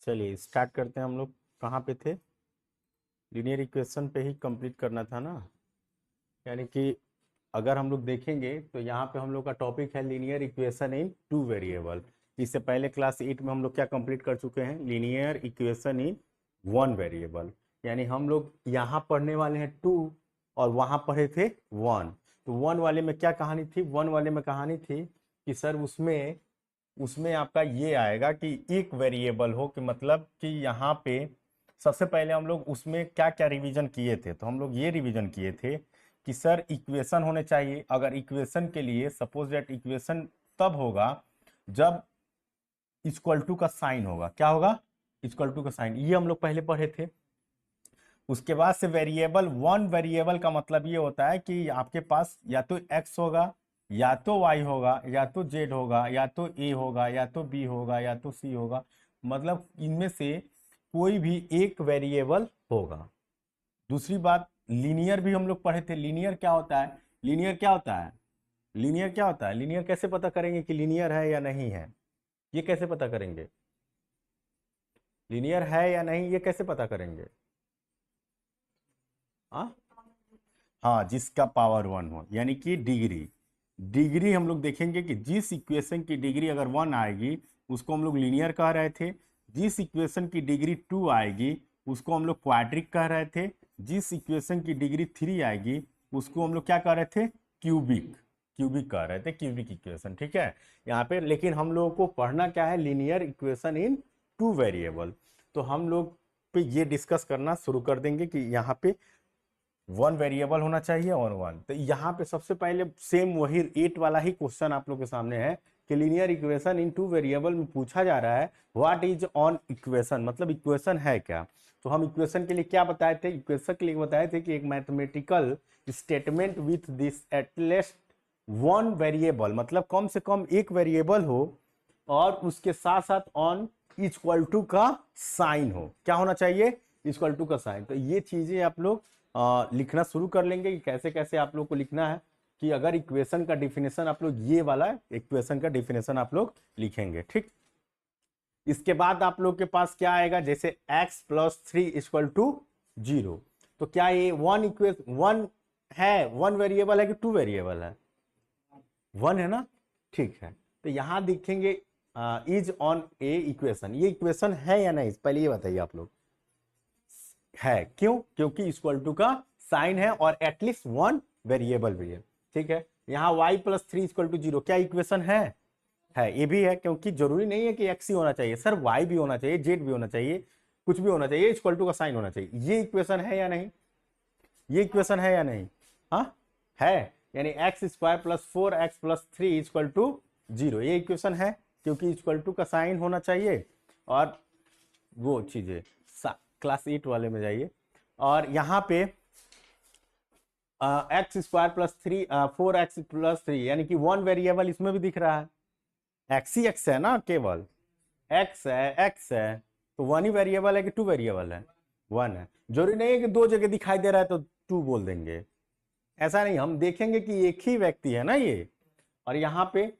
चलिए स्टार्ट करते हैं। हम लोग कहाँ पे थे? लीनियर इक्वेशन पे ही कंप्लीट करना था ना। यानी कि अगर हम लोग देखेंगे तो यहाँ पे हम लोग का टॉपिक है लीनियर इक्वेशन इन टू वेरिएबल। इससे पहले क्लास 8 में हम लोग क्या कंप्लीट कर चुके हैं? Linear equation in one variable. यानी हम लोग यहाँ पढ़ने वाले हैं टू और वहाँ पढ़े थे वन। तो वन वाले में क्या कहानी थी? वन वाले में कहानी थी कि सर उसमें उसमें आपका ये आएगा कि एक वेरिएबल हो, कि मतलब कि यहाँ पे सबसे पहले हम लोग उसमें क्या क्या रिवीजन किए थे। तो हम लोग ये रिवीजन किए थे कि सर इक्वेशन होने चाहिए। अगर इक्वेशन के लिए सपोज दैट इक्वेशन तब होगा जब इक्वल टू का साइन होगा। क्या होगा? इक्वल टू का साइन। ये हम लोग पहले पढ़े थे। उसके बाद से वेरिएबल, वन वेरिएबल का मतलब ये होता है कि आपके पास या तो एक्स होगा, या तो वाई होगा, या तो जेड होगा, या तो ए होगा, या तो बी होगा, या तो सी होगा। मतलब इनमें से कोई भी एक वेरिएबल होगा। दूसरी बात, लीनियर भी हम लोग पढ़े थे। लीनियर क्या होता है? लीनियर क्या होता है? लीनियर क्या होता है? लीनियर कैसे पता करेंगे कि लीनियर है या नहीं है? ये कैसे पता करेंगे? लीनियर है या नहीं ये कैसे पता करेंगे? हाँ हाँ, जिसका पावर वन हो, यानी कि डिग्री। डिग्री हम लोग देखेंगे कि जिस इक्वेशन की डिग्री अगर वन आएगी उसको हम लोग लीनियर कह रहे थे। जिस इक्वेशन की डिग्री टू आएगी उसको हम लोग क्वाड्रिक कह रहे थे। जिस इक्वेशन की डिग्री थ्री आएगी उसको हम लोग क्या कह रहे थे? क्यूबिक। क्यूबिक कह रहे थे, क्यूबिक इक्वेशन। ठीक है यहाँ पे। लेकिन हम लोगों को पढ़ना क्या है? लीनियर इक्वेशन इन टू वेरिएबल। तो हम लोग पे ये डिस्कस करना शुरू कर देंगे कि यहाँ पे वन वेरिएबल होना चाहिए और वन। तो यहाँ पे सबसे पहले सेम वही 8 वाला ही क्वेश्चन आप लोग के सामने है कि लीनियर इक्वेशन इन टू वेरिएबल में पूछा जा रहा है व्हाट इज ऑन इक्वेशन, मतलब इक्वेशन है क्या। तो हम इक्वेशन के लिए क्या बताए थे? इक्वेशन के लिए बताए थे कि एक mathematical statement with this at least one variable, मतलब कम से कम एक वेरिएबल हो और उसके साथ साथ ऑन इक्वल टू का साइन हो। क्या होना चाहिए? इक्वल टू का साइन। तो ये चीजें आप लोग लिखना शुरू कर लेंगे कि कैसे कैसे आप लोग को लिखना है। कि अगर इक्वेशन का डिफिनेशन आप लोग ये वाला इक्वेशन का डिफिनेशन आप लोग लिखेंगे। ठीक, इसके बाद आप लोग के पास क्या आएगा? जैसे x plus three equal to zero. तो क्या ये वन इक्वेशन वन है? वन वेरिएबल है कि टू वेरिएबल है? वन है ना। ठीक है, तो यहां देखेंगे इज ऑन ए इक्वेशन। ये इक्वेशन है या नहीं पहले ये बताइए आप लोग। है। क्यों? क्योंकि इक्वल टू का साइन है और एटलीस्ट वन वेरिएबल भी है। ठीक है, यहाँ y plus three equal to zero क्या इक्वेशन है? ये भी है, क्योंकि जरूरी नहीं है कि एक्स ही होना चाहिए सर, y भी होना चाहिए, जेड भी होना चाहिए, कुछ भी होना चाहिए, इक्वल टू का साइन होना चाहिए। ये इक्वेशन है या नहीं? ये इक्वेशन है या नहीं? हाँ है। यानी X square plus four X plus three equal to zero, ये इक्वेशन है क्योंकि इक्वल टू का साइन होना चाहिए। और वो चीजें क्लास 8 वाले में जाइए और यहाँ पे x square plus three four X plus three, यानी कि वन वेरिएबल इसमें भी दिख रहा है। एक्स ही एक्स है ना, केवल एक्स है, एक्स है। तो वन ही वेरिएबल है कि टू वेरिएबल है? वन है। जरूरी नहीं है कि दो जगह दिखाई दे रहा है तो टू बोल देंगे, ऐसा नहीं। हम देखेंगे कि एक ही व्यक्ति है ना ये। और यहाँ पे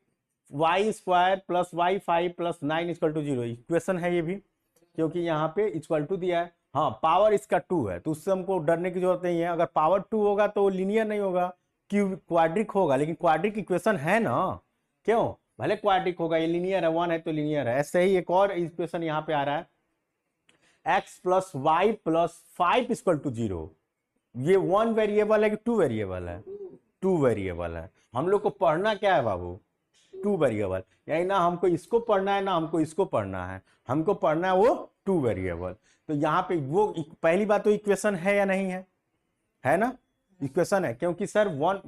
Y square plus Y five plus nine equal to zero equation है ये भी, क्योंकि यहाँ पे इक्वल टू दिया है। हाँ, पावर इसका टू है तो उससे हमको डरने की जरूरत नहीं है। अगर पावर टू होगा तो लीनियर नहीं होगा, क्वाड्रिक होगा। लेकिन क्वाड्रिक इक्वेशन है ना, क्यों? भले क्वाड्रिक होगा, ये लीनियर है, वन है तो लीनियर है। ऐसे ही एक और इक्वेशन यहाँ पे आ रहा है X plus Y plus five equal to zero. ये वन वेरिएबल है कि टू वेरिएबल है? टू वेरिएबल है। हम लोग को पढ़ना क्या है बाबू? Two variable. यानी ना हमको इसको पढ़ना है ना हमको इसको पढ़ना है, हमको पढ़ना है वो टू वेरिएबल। तो यहाँ पे वो पहली बात तो इक्वेशन है या नहीं है? है ना, इक्वेशन है। क्योंकि सर वन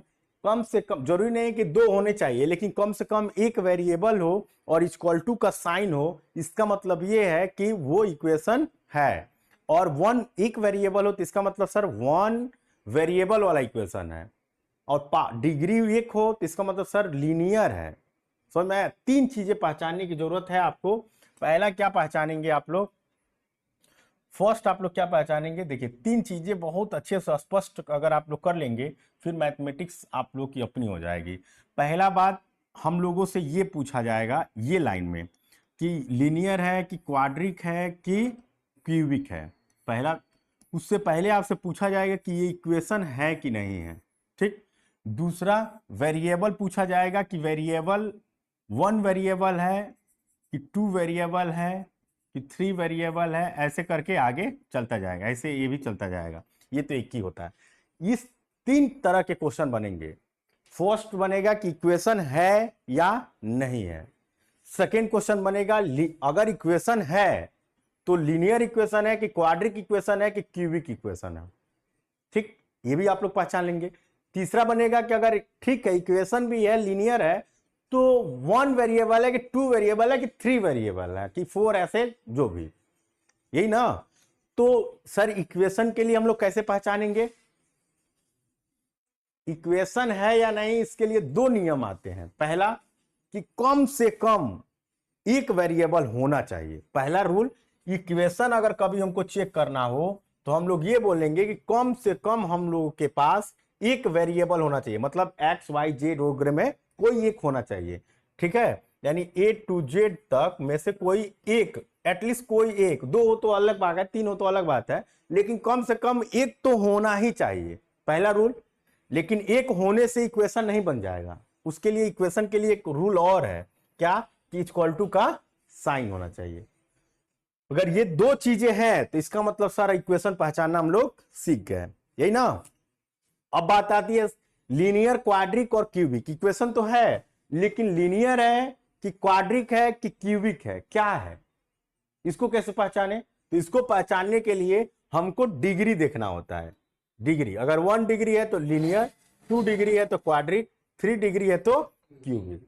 कम से कम, जरूरी नहीं है कि दो होने चाहिए, लेकिन कम से कम एक वेरिएबल हो और इक्वल टू का साइन हो, इसका मतलब ये है कि वो इक्वेशन है। और वन एक वेरिएबल हो तो इसका मतलब सर वन वेरिएबल वाला इक्वेशन है। और डिग्री एक हो तो इसका मतलब सर लीनियर है। समझ में? तीन चीजें पहचानने की जरूरत है आपको। पहला क्या पहचानेंगे आप लोग? फर्स्ट आप लोग क्या पहचानेंगे? देखिए तीन चीजें बहुत अच्छे से स्पष्ट अगर आप लोग कर लेंगे फिर मैथमेटिक्स आप लोग की अपनी हो जाएगी। पहला बात, हम लोगों से ये पूछा जाएगा ये लाइन में कि लीनियर है कि क्वाड्रिक है कि क्यूबिक है। पहला, उससे पहले आपसे पूछा जाएगा कि ये इक्वेशन है कि नहीं है, ठीक। दूसरा, वेरिएबल पूछा जाएगा कि वेरिएबल 1 वेरिएबल है कि 2 वेरिएबल है कि 3 वेरिएबल है, ऐसे करके आगे चलता जाएगा, ऐसे ये भी चलता जाएगा। ये तो एक ही होता है। इस 3 तरह के क्वेश्चन बनेंगे। फर्स्ट बनेगा कि इक्वेशन है या नहीं है। सेकेंड क्वेश्चन बनेगा अगर इक्वेशन है तो लीनियर इक्वेशन है कि क्वाड्रिक इक्वेशन है कि क्यूबिक इक्वेशन है, ठीक, ये भी आप लोग पहचान लेंगे। तीसरा बनेगा कि अगर ठीक है इक्वेशन भी है, लीनियर है, तो 1 वेरिएबल है कि 2 वेरिएबल है कि 3 वेरिएबल है कि 4, ऐसे जो भी, यही ना। तो सर इक्वेशन के लिए हम लोग कैसे पहचानेंगे इक्वेशन है या नहीं? इसके लिए 2 नियम आते हैं। पहला कि कम से कम एक वेरिएबल होना चाहिए। पहला रूल, इक्वेशन अगर कभी हमको चेक करना हो तो हम लोग ये बोलेंगे कि कम से कम हम लोगों के पास एक वेरिएबल होना चाहिए, मतलब एक्स वाई जेड वगैरह में कोई एक होना चाहिए, ठीक है। यानी ए टू जेड तक में से कोई एक, एटलीस्ट कोई एक, 2 हो तो अलग बात है, 3 हो तो अलग बात है, लेकिन कम से कम एक तो होना ही चाहिए, पहला रूल। लेकिन एक होने से इक्वेशन नहीं बन जाएगा, उसके लिए इक्वेशन के लिए एक रूल और है, क्या कि इक्वल टू का साइन होना चाहिए। अगर ये 2 चीजें हैं तो इसका मतलब सारा इक्वेशन पहचानना हम लोग सीख गए, यही ना। अब बात आती है लीनियर, क्वाड्रिक और क्यूबिक। इक्वेशन तो है लेकिन लीनियर है कि क्वाड्रिक है कि क्यूबिक है, क्या है, इसको कैसे पहचाने? तो इसको पहचानने के लिए हमको डिग्री देखना होता है। डिग्री अगर 1 डिग्री है तो लीनियर, 2 डिग्री है तो क्वाड्रिक, 3 डिग्री है तो क्यूबिक।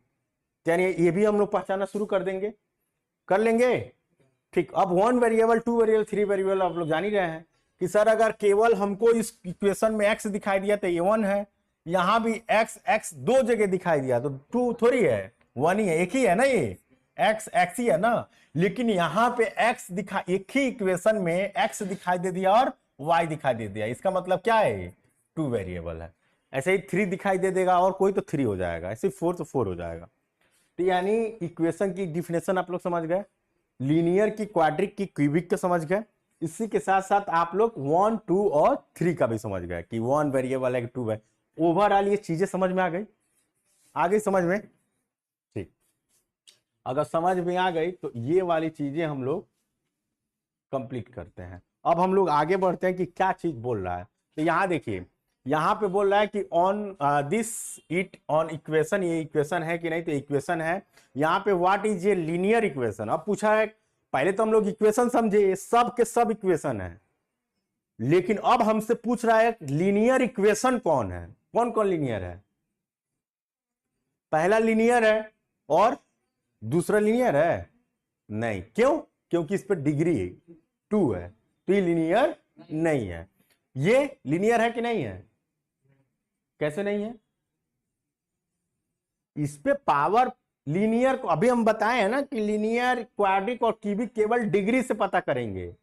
यानी ये भी हम लोग पहचानना शुरू कर देंगे, कर लेंगे, ठीक। अब 1 वेरिएबल, 2 वेरिएबल, 3 वेरिएबल आप लोग जान ही रहे हैं कि सर अगर केवल हमको इस इक्वेशन में x दिखाई दिया तो ये 1 है, यहां भी x 2 जगह दिखाई दिया तो 2 थोड़ी है, 1 ही है, एक ही है ना, ये x ही है ना। लेकिन यहां पे x दिखा, एक ही इक्वेशन में x दिखाई दे दिया और y दिखाई दे दिया, इसका मतलब क्या है, 2 वेरिएबल है। ऐसे ही 3 दिखाई दे देगा और कोई तो 3 हो जाएगा, ऐसे 4 तो 4 हो जाएगा। तो यानी इक्वेशन की डिफिनेशन आप लोग समझ गए, लीनियर की, क्वाड्रिक की, क्यूबिक का समझ गए। इसी के साथ साथ आप लोग 1, 2 और 3 का भी समझ गए कि 1 वेरिएबल है कि 2 है। ओवरऑल ये चीजें समझ में आ गई समझ में, ठीक। अगर समझ में आ गई तो ये वाली चीजें हम लोग कंप्लीट करते हैं। अब हम लोग आगे बढ़ते हैं कि क्या चीज बोल रहा है। तो यहां देखिए, यहां पे बोल रहा है कि on this it on equation, ये इक्वेशन है कि नहीं, तो इक्वेशन है। यहां पे what is a linear equation, अब पूछा है। पहले तो हम लोग इक्वेशन समझे, सब के सब इक्वेशन है, लेकिन अब हमसे पूछ रहा है लीनियर इक्वेशन कौन है, कौन कौन लीनियर है। पहला लीनियर है और दूसरा लीनियर है नहीं, क्यों? क्योंकि इस पर डिग्री 2 है, तो ये लीनियर नहीं है। ये लीनियर है कि नहीं है? कैसे नहीं है? इस पे पावर लीनियर को अभी हम बताए हैं ना कि लीनियर, क्वाड्रिक और क्यूबिक केवल डिग्री से पता करेंगे,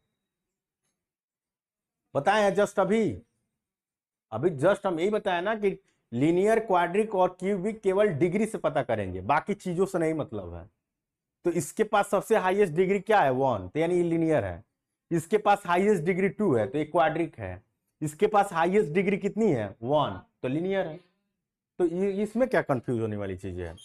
बताए हैं जस्ट अभी जस्ट हम यही बताया ना कि लीनियर, क्वाड्रिक और क्यूबिक केवल डिग्री से पता करेंगे, बाकी चीजों से नहीं मतलब है। तो इसके पास सबसे हाईएस्ट डिग्री क्या है, 1, तो यानी ये लीनियर है। इसके पास हाईएस्ट डिग्री 2 है तो ये क्वाड्रिक है। इसके पास हाईएस्ट डिग्री कितनी है, 1, तो लीनियर है। तो इसमें क्या कंफ्यूज होने वाली चीज है?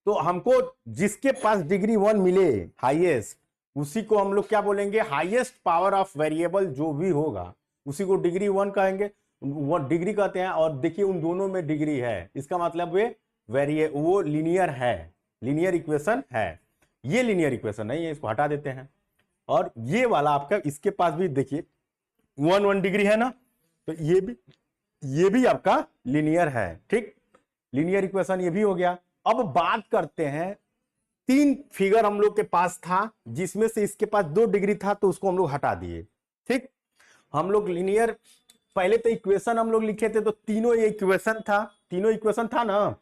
तो हमको जिसके पास डिग्री 1 मिले हाईएस्ट, उसी को हम लोग क्या बोलेंगे, हाईएस्ट पावर ऑफ वेरिएबल जो भी होगा उसी को डिग्री 1 कहेंगे, वो डिग्री कहते हैं। और देखिए उन दोनों में डिग्री है, इसका मतलब वो लीनियर है, लीनियर इक्वेशन है। ये लीनियर इक्वेशन नहीं है, इसको हटा देते हैं। और ये वाला आपका, इसके पास भी देखिए 1 डिग्री है ना, तो ये भी आपका लीनियर है, ठीक। लीनियर इक्वेशन ये भी हो गया। अब बात करते हैं, 3 फिगर हम लोग के पास था जिसमें से इसके पास 2 डिग्री था तो उसको हम लोग हटा दिए, ठीक। हम लोग लीनियर, पहले तो इक्वेशन हम लोग लिखे थे तो तीनों ये इक्वेशन था ना।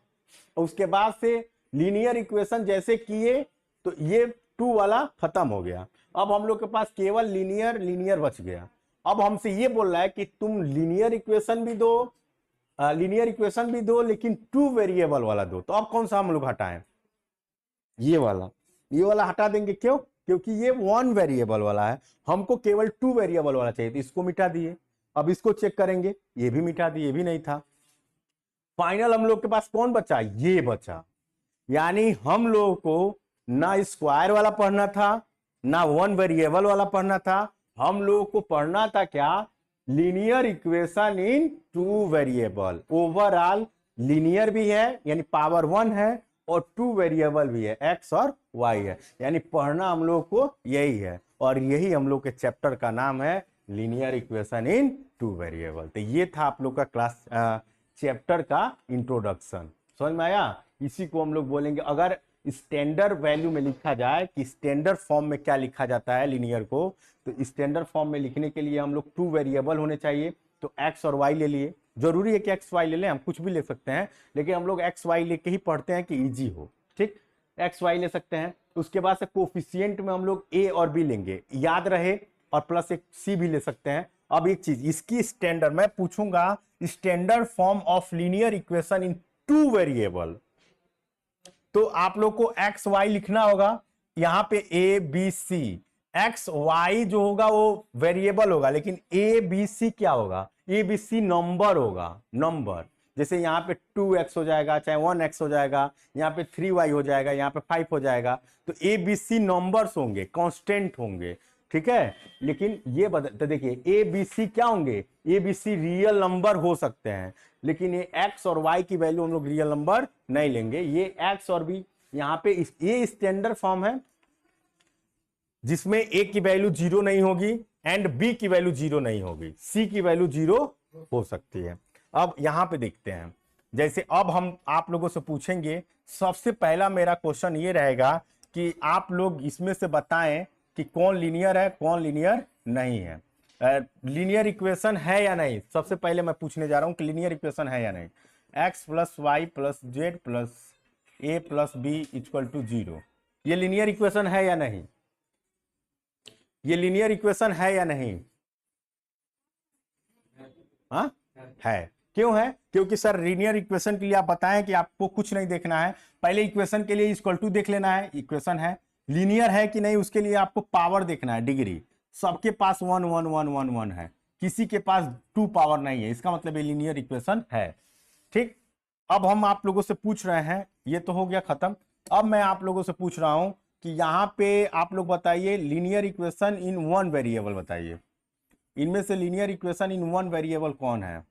उसके बाद से लीनियर इक्वेशन जैसे किए तो ये 2 वाला खत्म हो गया। अब हम लोग के पास केवल लीनियर बच गया। अब हमसे ये बोल रहा है कि तुम लीनियर इक्वेशन भी दो लेकिन 2 वेरिएबल वाला दो। तो अब कौन सा हम लोग हटाएं, ये वाला। ये वाला हटा देंगे, क्यों? क्योंकि ये 1 वेरिएबल वाला है, हमको केवल 2 वेरिएबल वाला चाहिए, तो इसको मिटा दिए। अब इसको चेक करेंगे, ये भी मिटा दिए, ये भी नहीं था। फाइनल हम लोग के पास कौन बचा? ये बचा। यानी हम लोगों को ना स्क्वायर वाला पढ़ना था, ना 1 वेरिएबल वाला पढ़ना था, हम लोगों को पढ़ना था क्या? Linear equation in 2 variable. Overall linear भी है यानी पावर 1 है, और 2 वेरिएबल भी है, एक्स और वाई है। यानी पढ़ना हम लोग को यही है, और यही हम लोग के चैप्टर का नाम है लीनियर इक्वेशन इन 2 वेरिएबल। तो ये था आप लोग का क्लास चैप्टर का इंट्रोडक्शन। समझ में आया? इसी को हम लोग बोलेंगे, अगर स्टैंडर्ड वैल्यू में लिखा जाए कि स्टैंडर्ड फॉर्म में क्या लिखा जाता है लीनियर को, तो स्टैंडर्ड फॉर्म में लिखने के लिए हम लोग 2 वेरिएबल होने चाहिए। तो एक्स और वाई ले लिए, जरूरी है कि एक्स वाई ले लें, हम कुछ भी ले सकते हैं, लेकिन हम लोग एक्स वाई लेके ही पढ़ते हैं कि इजी हो। ठीक, एक्स वाई ले सकते हैं। उसके बाद से कोफिशिएंट में हम लोग ए और बी लेंगे, याद रहे, और प्लस एक सी भी ले सकते हैं। अब एक चीज, इसकी स्टैंडर्ड मैं पूछूंगा, standard form of linear equation in 2 variable, तो आप लोग को एक्स वाई लिखना होगा। यहां पे A B C, X Y जो होगा वो वेरिएबल होगा, लेकिन ए बी सी क्या होगा? ए बी सी नंबर होगा, नंबर। जैसे यहाँ पे 2x हो जाएगा, चाहे 1x हो जाएगा, यहाँ पे 3y हो जाएगा, यहाँ पे 5 हो जाएगा। तो ए बी सी नंबर्स होंगे, कांस्टेंट होंगे, ठीक है। लेकिन ये तो देखिए, ए बी सी क्या होंगे? A B C real number हो सकते हैं, लेकिन ये एक्स और वाई की वैल्यू हम लोग रियल नंबर नहीं लेंगे। ये एक्स और बी यहाँ पे ये स्टैंडर्ड फॉर्म है, जिसमें ए की वैल्यू 0 नहीं होगी एंड बी की वैल्यू 0 नहीं होगी, सी की वैल्यू 0 हो सकती है। अब यहां पे देखते हैं, जैसे अब हम आप लोगों से पूछेंगे, सबसे पहला मेरा क्वेश्चन ये रहेगा कि आप लोग इसमें से बताएं कि कौन लीनियर है, कौन लीनियर नहीं है। लीनियर इक्वेशन है या नहीं, सबसे पहले मैं पूछने जा रहा हूं कि लीनियर इक्वेशन है या नहीं। X plus Y plus Z plus A plus B equal to 0, ये लीनियर इक्वेशन है या नहीं? ये लीनियर इक्वेशन है या नहीं? हाँ है। क्यों है? क्योंकि सर लीनियर इक्वेशन के लिए आप बताएं कि आपको कुछ नहीं देखना है, पहले इक्वेशन के लिए इक्वल टू देख लेना है, इक्वेशन है। लीनियर है कि नहीं उसके लिए आपको पावर देखना है, डिग्री। सबके पास 1 1 1 1 1 है, किसी के पास 2 पावर नहीं है, इसका मतलब ये लीनियर इक्वेशन है। ठीक, अब हम आप लोगों से पूछ रहे हैं, ये तो हो गया खत्म। अब मैं आप लोगों से पूछ रहा हूं कि यहां पे आप लोग बताइए लीनियर इक्वेशन इन 1 वेरिएबल बताइए। इनमें से लीनियर इक्वेशन इन 1 वेरिएबल कौन है?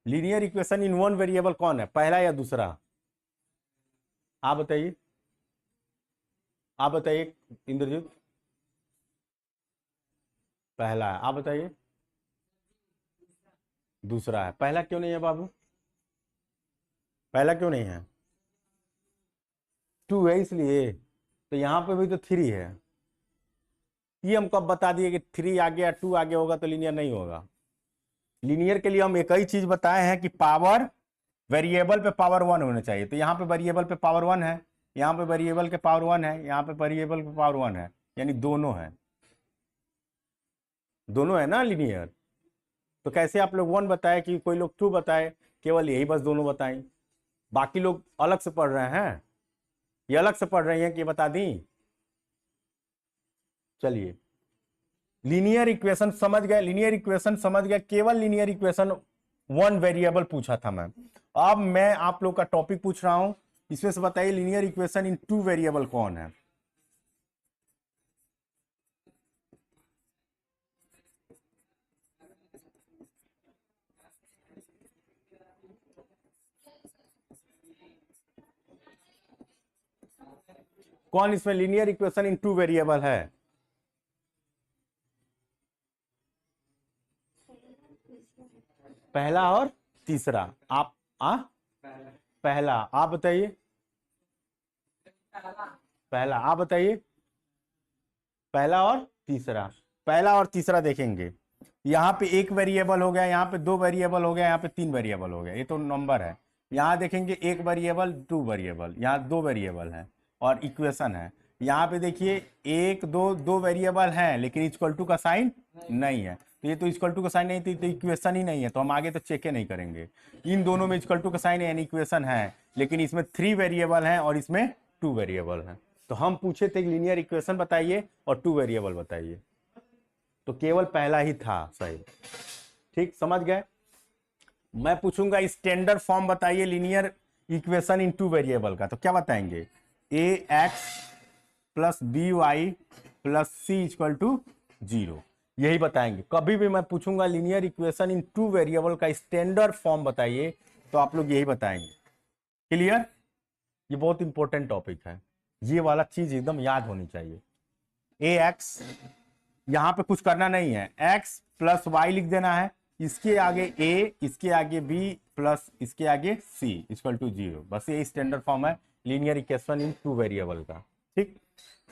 लीनियर इक्वेशन इन 1 वेरिएबल कौन है, पहला या दूसरा? आप बताइए, आप बताइए इंद्रजीत। पहला है, आप बताइए। दूसरा है, पहला क्यों नहीं है बाबू? पहला क्यों नहीं है? 2 है इसलिए, तो यहां पे भी तो 3 है। ये हम कब बता दिए कि 3 आ गया 2 आगे होगा तो लीनियर नहीं होगा? लीनियर के लिए हम एक ही चीज बताए हैं कि पावर, वेरिएबल पे पावर 1 होना चाहिए। तो यहाँ पे वेरिएबल पे पावर 1 है, यहाँ पे वेरिएबल के पावर 1 है, यहाँ पे वेरिएबल पे पावर 1 है, यानी दोनों है, दोनों है ना लीनियर। तो कैसे आप लोग 1 बताए कि कोई लोग 2 बताए, केवल यही बस दोनों बताएं, बाकी लोग अलग से पढ़ रहे हैं, ये अलग से पढ़ रही हैं कि बता दी? चलिए, लीनियर इक्वेशन समझ गए, लीनियर इक्वेशन समझ गए, केवल लीनियर इक्वेशन 1 वेरिएबल पूछा था मैं। अब मैं आप लोग का टॉपिक पूछ रहा हूं, इसमें से बताइए लीनियर इक्वेशन इन 2 वेरिएबल कौन है? कौन इसमें लीनियर इक्वेशन इन 2 वेरिएबल है? पहला और तीसरा। आप पहला आप बताइए, पहला आप बताइए, पहला और तीसरा। पहला और तीसरा देखेंगे, यहाँ पे 1 वेरिएबल हो गया, यहाँ पे 2 वेरिएबल हो गया, यहाँ पे 3 वेरिएबल हो गया, ये तो नंबर है। यहाँ देखेंगे 1 वेरिएबल 2 वेरिएबल, यहाँ 2 वेरिएबल है और इक्वेशन है। यहाँ पे देखिए 1 2 2 वेरिएबल हैं लेकिन इक्वल टू का साइन नहीं है, तो ये तो इक्वल टू का साइन नहीं, तो इक्वेशन ही नहीं है, तो हम आगे तो चेक ही नहीं करेंगे। इन दोनों में इक्वल टू का साइन है यानी इक्वेशन है, लेकिन इसमें 3 वेरिएबल हैं और इसमें 2 वेरिएबल हैं। तो हम पूछे थे लीनियर इक्वेशन बताइए और 2 वेरिएबल बताइए, तो केवल पहला ही था सही। ठीक, समझ गए। मैं पूछूंगा स्टैंडर्ड फॉर्म बताइए लीनियर इक्वेशन इन 2 वेरिएबल का, तो क्या बताएंगे? ax plus by plus C equal to 0, यही बताएंगे। कभी भी मैं पूछूंगा लीनियर इक्वेशन इन 2 वेरिएबल का स्टैंडर्ड फॉर्म बताइए, तो आप लोग यही बताएंगे। क्लियर? ये बहुत इंपॉर्टेंट टॉपिक है, ये वाला चीज एकदम याद होनी चाहिए। ax, यहां पे कुछ करना नहीं है, x प्लस y लिख देना है, इसके आगे a, इसके आगे b प्लस इसके आगे c इक्वल टू 0, बस ये स्टैंडर्ड फॉर्म है लीनियर इक्वेशन इन 2 वेरिएबल का। ठीक,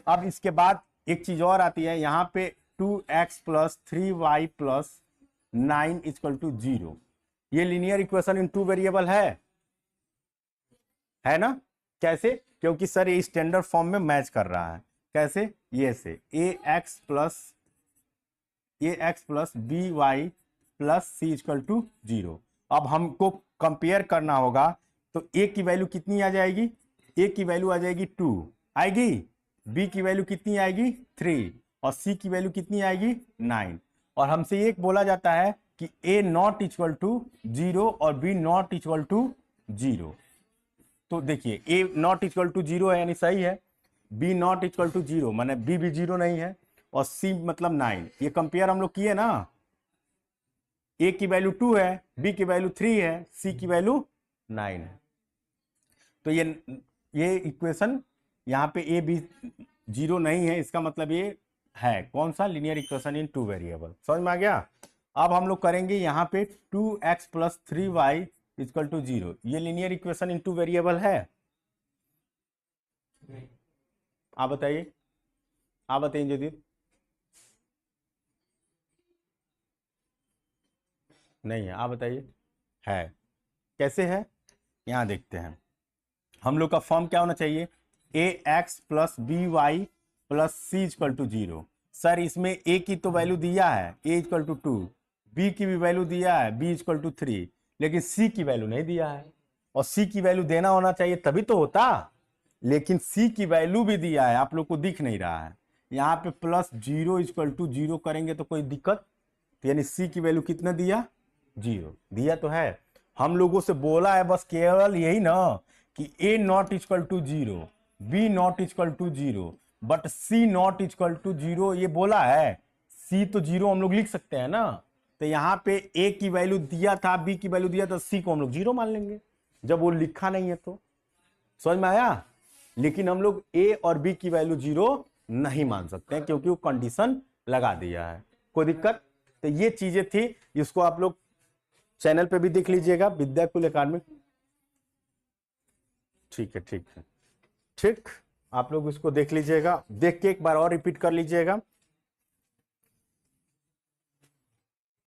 अब इसके बाद एक चीज और आती है, यहाँ पे 2x plus 3y plus 9 equal to 0, ये लीनियर इक्वेशन इन 2 वेरिएबल है ना? कैसे? क्योंकि सर ये स्टैंडर्ड फॉर्म में मैच कर रहा है। कैसे? ये से ax plus by plus C equal to 0। अब हमको कंपेयर करना होगा, तो a की वैल्यू कितनी आ जाएगी? a की वैल्यू आ जाएगी 2 आएगी, b की वैल्यू कितनी आएगी 3 और c की वैल्यू कितनी आएगी 9। और हमसे एक बोला जाता है कि a नॉट इक्वल टू 0 और b नॉट इक्वल टू 0। तो देखिए a नॉट इक्वल टू 0 है यानी सही है, b नॉट इक्वल टू 0 माने b भी 0 नहीं है, और c मतलब 9। ये कंपेयर हम लोग किए ना, a की वैल्यू 2 है, b की वैल्यू 3 है, c की वैल्यू 9 है। तो ये इक्वेशन यहाँ पे a b 0 नहीं है, इसका मतलब ये है कौन सा? Linear equation in 2 variable. समझ में आ गया? अब हम लोग करेंगे यहाँ पे 2x plus 3y equal to 0, ये लीनियर इक्वेशन इन 2 वेरिएबल है? आप बताइए, आप बताइए जदीद। नहीं है, आप बताइए। है, कैसे है? यहां देखते हैं, हम लोग का फॉर्म क्या होना चाहिए? ax plus by plus C equal to 0। Sir इसमें a की तो वैल्यू दिया है a इक्वल टू 2, b की भी वैल्यू दिया है b इक्वल टू 3, लेकिन c की वैल्यू नहीं दिया है, और c की वैल्यू देना होना चाहिए तभी तो होता, लेकिन c की वैल्यू भी दिया है, आप लोग को दिख नहीं रहा है। यहाँ पे प्लस 0 इक्वल टू 0 करेंगे तो कोई दिक्कत? तो यानी c की वैल्यू कितना दिया? 0 दिया तो है। हम लोगों से बोला है बस केवल यही ना कि a not equal to 0, b not equal to 0, but c not equal to 0 ये बोला है। c तो 0 हम लोग लिख सकते हैं ना, तो यहाँ पे a की वैल्यू दिया था, b की वैल्यू दिया था, c को हम लोग 0 मान लेंगे जब वो लिखा नहीं है तो। समझ में आया? लेकिन हम लोग a और b की वैल्यू 0 नहीं मान सकते हैं क्योंकि वो कंडीशन लगा दिया है। कोई दिक्कत? तो ये चीजें थी, इसको आप लोग चैनल पे भी देख लीजिएगा, विद्याकुल एकेडमी। ठीक है, ठीक है, ठीक, आप लोग इसको देख लीजिएगा, देख के एक बार और रिपीट कर लीजिएगा।